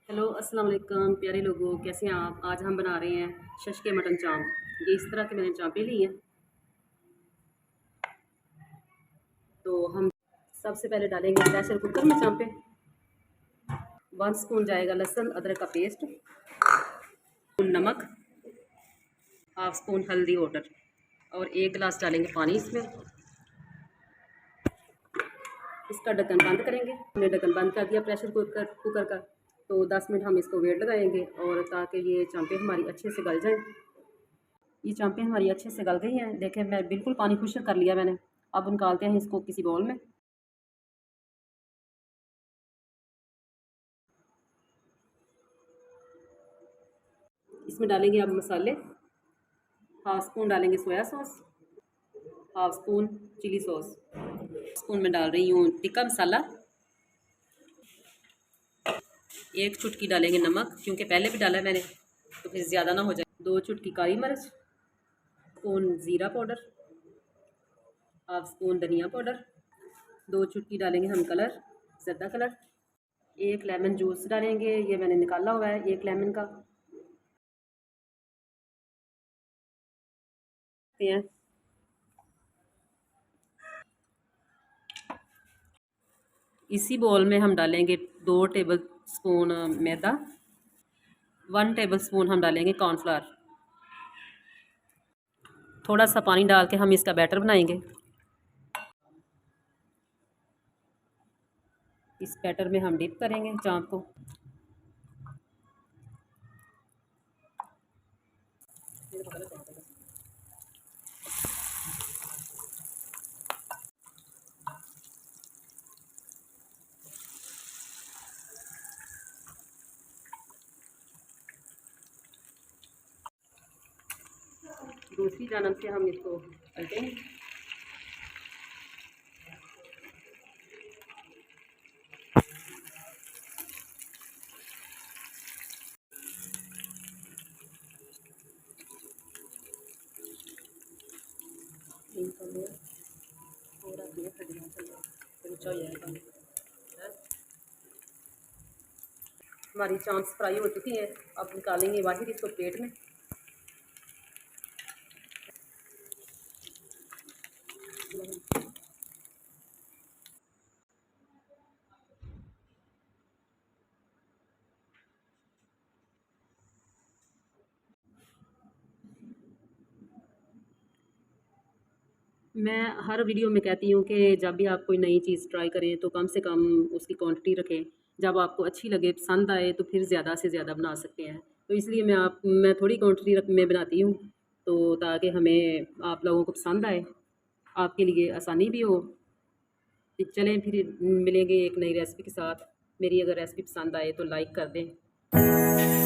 Hello अस्सलाम वालेकुम प्यारे लोगों, कैसे हैं आप। आज हम बना रहे हैं शश के मटन चाँप। ये इस तरह के मैंने चाँपें ली हैं। तो हम सबसे पहले डालेंगे प्रेशर कुकर में चाँपें। 1 स्पून जाएगा लहसुन अदरक का पेस्ट, नमक, हाफ स्पून हल्दी पाउडर और 1 गिलास डालेंगे पानी इसमें। इसका ढक्कन बंद करेंगे। हमने ढक्कन बंद कर दिया प्रेशर कुकर का। तो 10 मिनट हम इसको वेट लगाएंगे और ताकि ये चाँपें हमारी अच्छे से गल जाएं। ये चाँपें हमारी अच्छे से गल गई हैं। देखें, मैं बिल्कुल पानी खुश्क कर लिया मैंने। अब निकालते हैं इसको किसी बाउल में। इसमें डालेंगे अब मसाले। हाफ स्पून डालेंगे soya sauce, half spoon chilli sauce, spoon में डाल रही हूँ टिक्का मसाला, 1 चुटकी डालेंगे नमक, क्योंकि पहले भी डाला है मैंने तो फिर ज़्यादा ना हो जाए। 2 चुटकी काली मिर्च, स्पून ज़ीरा पाउडर, हाफ स्पून धनिया पाउडर, 2 चुटकी डालेंगे हम कलर, ज़र्दा कलर, 1 लेमन जूस डालेंगे, ये मैंने निकाला हुआ है 1 लेमन का। इसी बोल में हम डालेंगे 2 टेबल स्पून मैदा, 1 टेबल स्पून हम डालेंगे कॉर्नफ्लावर। थोड़ा सा पानी डाल के हम इसका बैटर बनाएंगे। इस बैटर में हम डिप करेंगे चाँप को। दूसरी जानब से हम इसको पलटेंगे। हमारी चाँप्स फ्राई हो चुकी हैं। अब निकालेंगे बाहर इसको प्लेट में। मैं हर वीडियो में कहती हूँ कि जब भी आप कोई नई चीज़ ट्राई करें तो कम से कम उसकी क्वांटिटी रखें। जब आपको अच्छी लगे, पसंद आए तो फिर ज़्यादा से ज़्यादा बना सकते हैं। तो इसलिए मैं थोड़ी क्वांटिटी में बनाती हूँ, तो ताकि हमें आप लोगों को पसंद आए, आपके लिए आसानी भी हो। तो चलें फिर मिलेंगे एक नई रेसिपी के साथ। मेरी अगर रेसिपी पसंद आए तो लाइक कर दें।